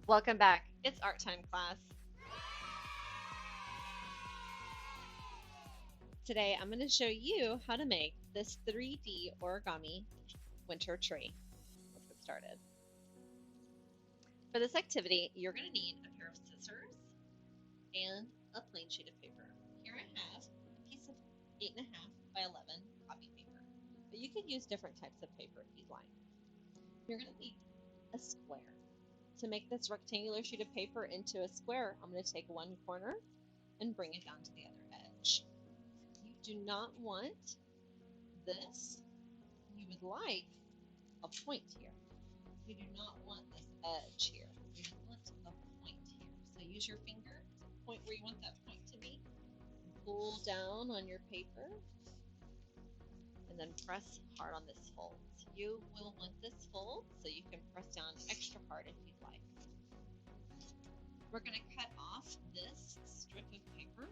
Welcome back. It's art time class. Today I'm going to show you how to make this 3D origami winter tree. Let's get started. For this activity, you're going to need a pair of scissors and a plain sheet of paper. Here I have a piece of 8.5 by 11 copy paper, but you could use different types of paper if you'd like. You're going to need a square. To make this rectangular sheet of paper into a square, I'm going to take one corner and bring it down to the other edge. You do not want this. You would like a point here. You do not want this edge here. You want a point here. So use your finger to point where you want that point to be. Pull down on your paper and then press hard on this fold. You will want this fold so you can press down extra hard if you'd like. We're going to cut off this strip of paper,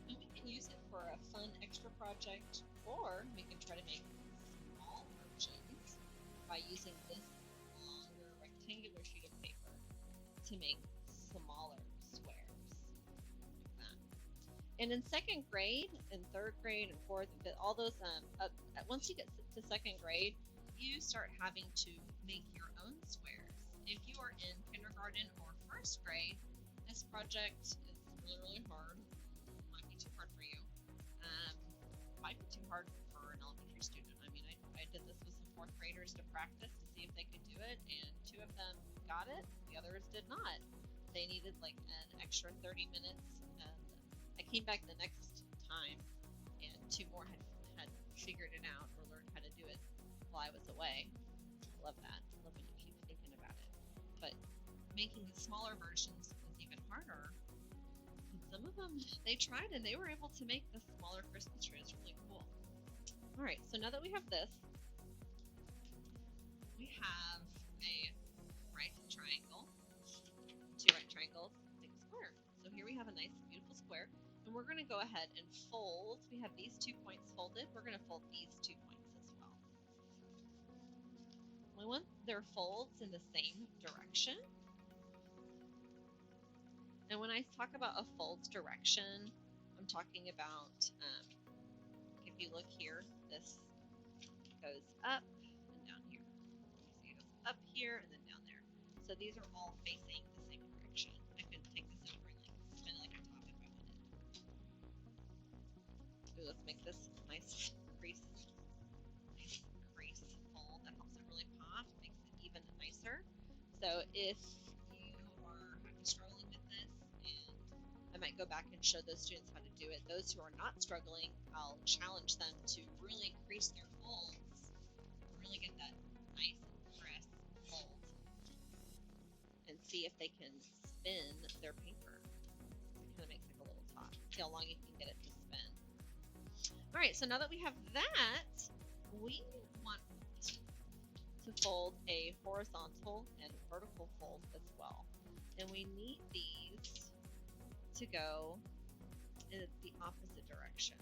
and we can use it for a fun extra project, or we can try to make small versions by using this longer rectangular sheet of paper to make smaller squares like that. And in second grade, and third grade, and fourth, and fifth, all those once you get to second grade, you start having to make your own squares. If you are in kindergarten or first grade, this project is really hard. Might be too hard for you. Might be too hard for an elementary student. I mean, I did this with some fourth graders to practice to see if they could do it, and 2 of them got it. The others did not. They needed like an extra 30 minutes, and I came back the next time, and 2 more had figured it out or learned how to do it while I was away. I love that. I love when you keep thinking about it. But making the smaller versions is even harder. And some of them, they tried and they were able to make the smaller Christmas tree. It's really cool. All right, so now that we have this, we have a right triangle, 2 right triangles, make a square. So here we have a nice, beautiful square, and we're going to go ahead and fold. We have these 2 points folded. We're going to fold these 2 points as well. We want their folds in the same direction. And when I talk about a fold's direction, I'm talking about, if you look here, this goes up and down here. You see it goes up here and then down there. So these are all facing the same direction. I can take this over and like spin it like a top if I wanted. Ooh, let's make this nice crease fold. That helps it really pop, makes it even nicer. So if you are struggling with this, and I might go back and show those students how to do it. Those who are not struggling, I'll challenge them to really increase their folds, really get that nice press fold, and see if they can spin their paper. It kind of makes like a little top. See how long you can get it to spin. All right, so now that we have that, we want to fold a horizontal and vertical fold as well. And we need these to go in the opposite direction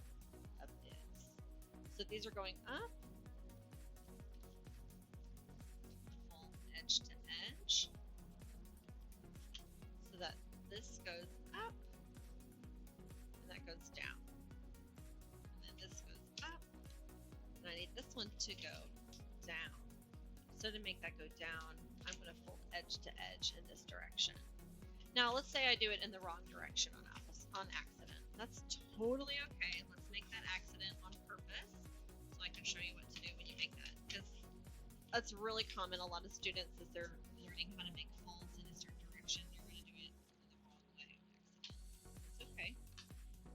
of this. So these are going up, fold edge to edge, so that this goes up and that goes down. And then this goes up, and I need this one to go down. So to make that go down, I'm going to fold edge to edge in this direction. Now let's say I do it in the wrong direction on accident. That's totally okay. Let's make that accident on purpose so I can show you what to do when you make that. Because that's really common. A lot of students, as they're learning how to make folds in a certain direction, they're going to do it in the wrong way on accident. It's okay.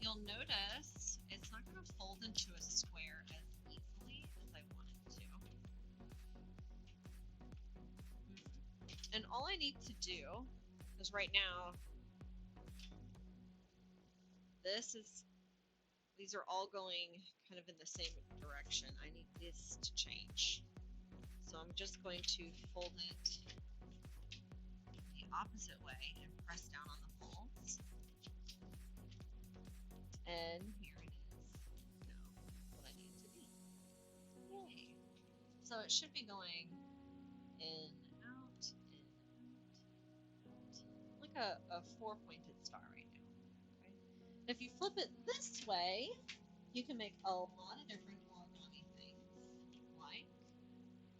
You'll notice it's not going to fold into a square as easily as I want it to. And all I need to do, because right now, these are all going kind of in the same direction. I need this to change. So I'm just going to fold it the opposite way and press down on the folds. And here it is. Now, what I need it to be. Yay. So it should be going in, out, a four-pointed star right now. Okay? And if you flip it this way, you can make a lot of different origami things. Like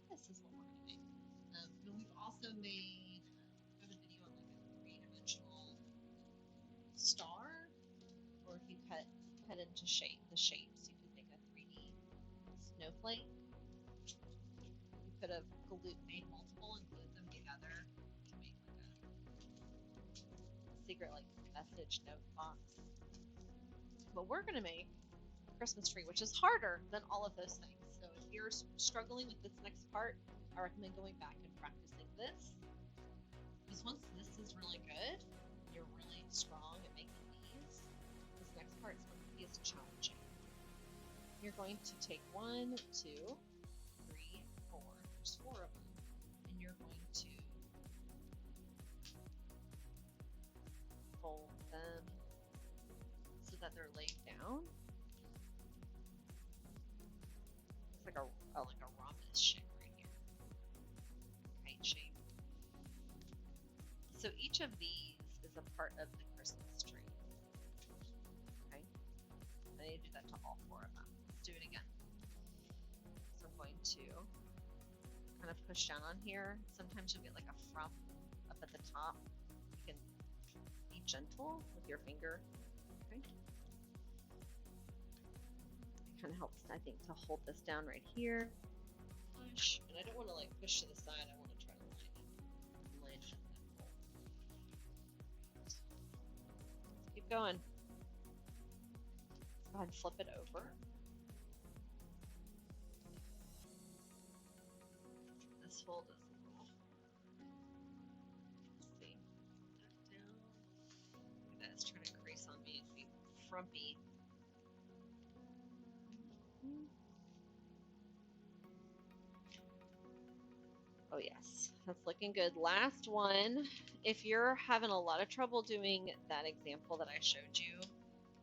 this is what we're gonna make. But we've also made a video on like a three-dimensional star, or if you cut into the shapes, you could make a 3D snowflake. You could have made multiple and glued them together to make like a secret like message note box. But we're gonna make a Christmas tree, which is harder than all of those things. So if you're struggling with this next part, I recommend going back and practicing this. Because once this is really good, you're really strong at making these. This next part is going to be as challenging. You're going to take 1, 2, 3, 4. There's 4 of them, and you're going to fold them so that they're laid down. It's like a rhombus shape right here, kite shape. So each of these is a part of the Christmas tree. Okay, I need to do that to all 4 of them. Let's do it again. So I'm going to kind of push down on here. Sometimes you'll get like a frump up at the top. You can be gentle with your finger. Okay. It kind of helps, I think, to hold this down right here. Push, and I don't want to like push to the side. I want to try to line it. Keep going. Go ahead and flip it over. This fold is a little, let's see, that down. Look at that, it's trying to crease on me and be frumpy. Oh yes, that's looking good. Last one. If you're having a lot of trouble doing that example that I showed you,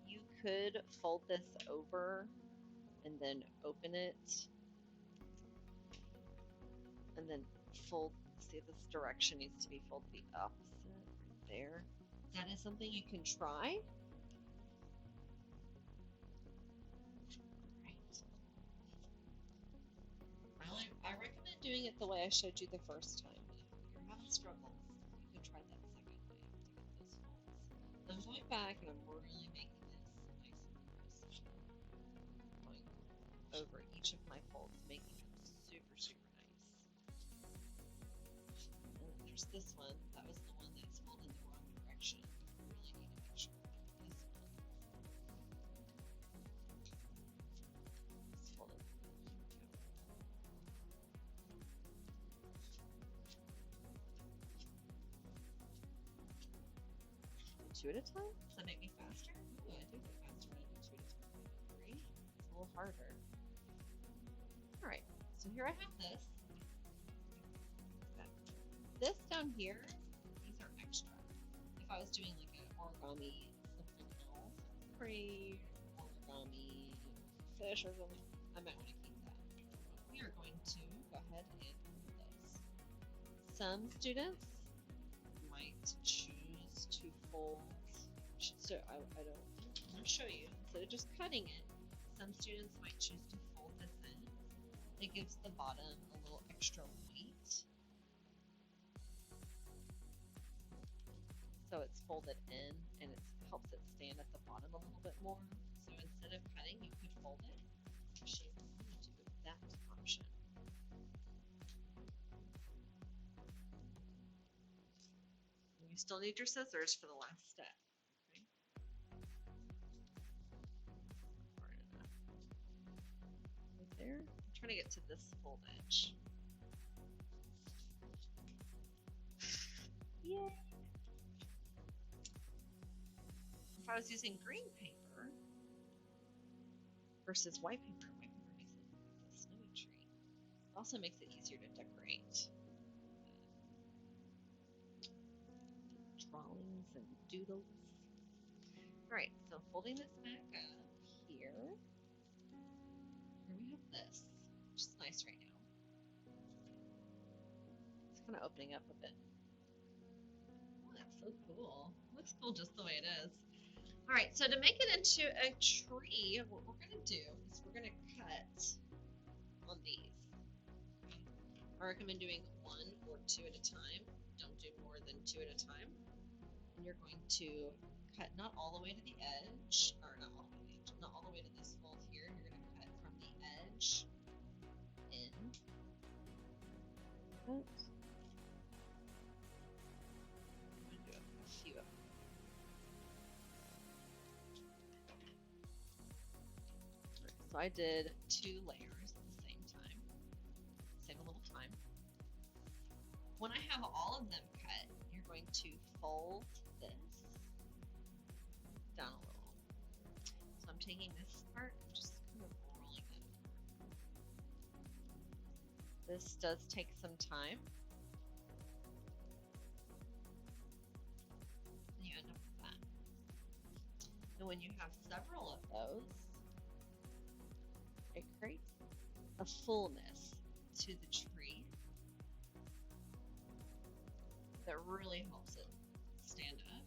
you could fold this over and then open it and then fold. See, this direction needs to be folded the opposite right there. That is something you can try. Right. I recommend doing it the way I showed you the first time. But if you're having struggles, you can try that second way to get those folds. I'm going back and I'm really making this nice and crisp. Going over each of my folds, making them super, super nice. And then there's this one. That was the one that's folded the wrong direction. I really need to make sure I get this one. Just fold it. Two at a time? Does that make me faster? Ooh, I do go faster when I do 2 at a time. 3? It's a little harder. Alright, so here I have this. Okay. This down here, these are extra. If I was doing like an origami something else, crave, origami fish or something, I might want to keep that. But we are going to go ahead and do this. Some students might choose to fold. So I'm going to show you. Instead of just cutting it, some students might choose to fold this in. It gives the bottom a little extra weight. So it's folded in and it helps it stand at the bottom a little bit more. So instead of cutting, you could fold it. Actually, I'm going to do that option. You still need your scissors for the last step. Okay? Right there. I'm trying to get to this fold edge. Yay! If I was using green paper versus white paper makes it a snowy tree. It also makes it easier to decorate. Drawings and doodles. Alright, so folding this back up here. Here we have this, which is nice right now. It's kind of opening up a bit. So cool. Looks cool just the way it is. All right, so to make it into a tree, what we're gonna do is we're gonna cut on these. I recommend doing 1 or 2 at a time. Don't do more than 2 at a time. And you're going to cut not all the way to the edge, or not all the way to the edge, not all the way to this fold here. You're gonna cut from the edge in. Oops. I'm gonna do a few of them. So I did 2 layers at the same time. Save a little time. When I have all of them cut, you're going to fold this down a little. So I'm taking this part and just kind of rolling it. This does take some time. And you end up with that. And when you have several of those, it creates a fullness to the tree that really helps it stand up.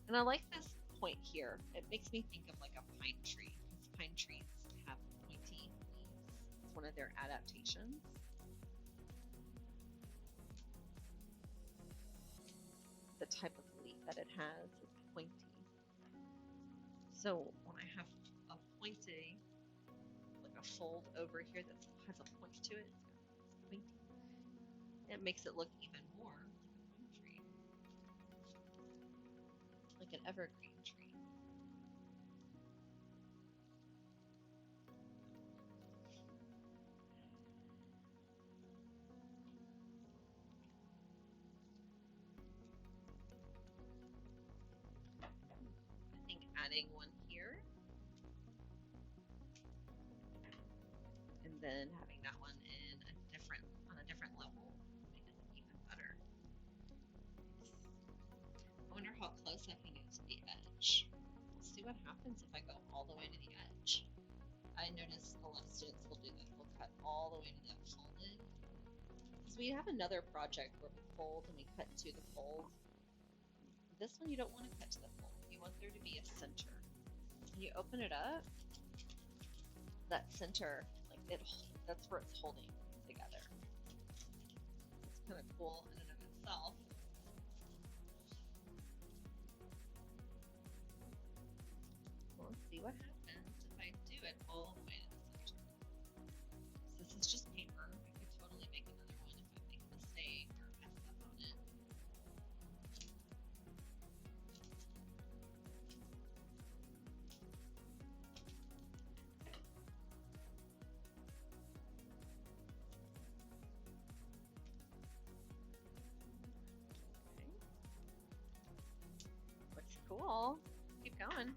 And I like this point here. It makes me think of like a pine tree, because pine trees have pointy leaves. It's one of their adaptations. The type of leaf that it has is pointy. So when I have a pointy, like a fold over here that has a point to it, it's pointy. It makes it look even more like a pine tree, like an evergreen tree. I think adding one here and then having that one in on a different level make it even better. I wonder how close I can get to the edge. We'll see what happens if I go all the way to the edge. I notice a lot of students will do that. We'll cut all the way to that folded. Because we have another project where we fold and we cut to the fold. This one you don't want to cut to the fold. You want there to be a center. When you open it up, that center, like that's where it's holding together. It's kind of cool in and of itself. Let's see what happens if I do it all the way to the center. So this is just paper. I could totally make another one if I make a mistake or mess up on it. Okay. Looks cool. Keep going.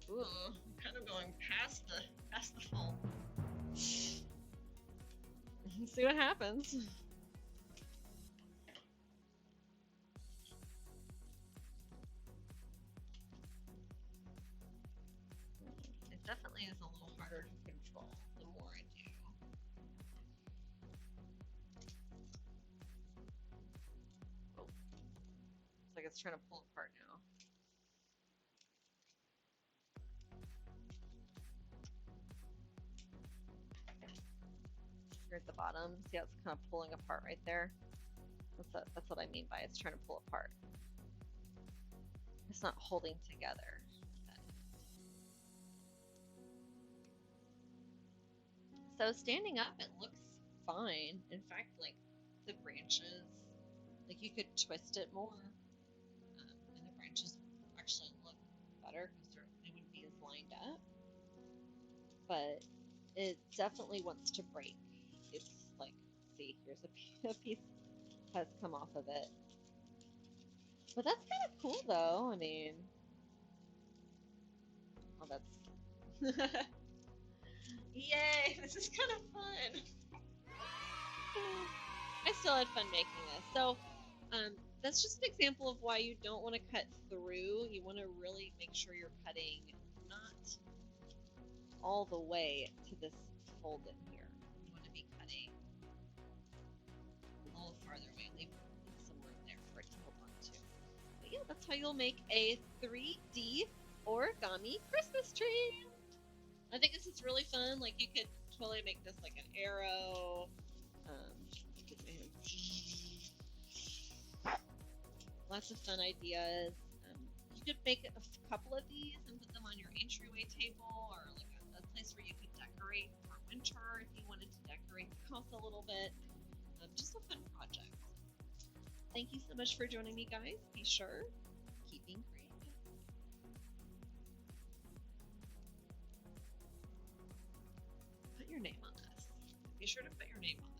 Ooh, I'm kind of going past the fold. See what happens. It definitely is a little harder to control the more I do. Oh, looks like it's trying to pull apart now. Here at the bottom, see how it's kind of pulling apart right there? That's what I mean by it's trying to pull apart. It's not holding together. So standing up, it looks fine. In fact, like the branches, like you could twist it more, and the branches actually look better because they wouldn't be as lined up. But it definitely wants to break. It's like, see, here's a piece has come off of it. But that's kind of cool, though. I mean, oh, that's yay! This is kind of fun. I still had fun making this. So, that's just an example of why you don't want to cut through. You want to really make sure you're cutting not all the way to this fold in here. You want to be cutting a little farther away, leave some room there for it to hold on to. But yeah, that's how you'll make a 3D origami Christmas tree. I think this is really fun. Like you could totally make this like an arrow. Get my hands. Lots of fun ideas. You could make a couple of these and put them on your entryway table or like a place where you could decorate for winter if you wanted to decorate the house a little bit. Just a fun project. Thank you so much for joining me, guys. Be sure, keep being creative. Put your name on this. Be sure to put your name on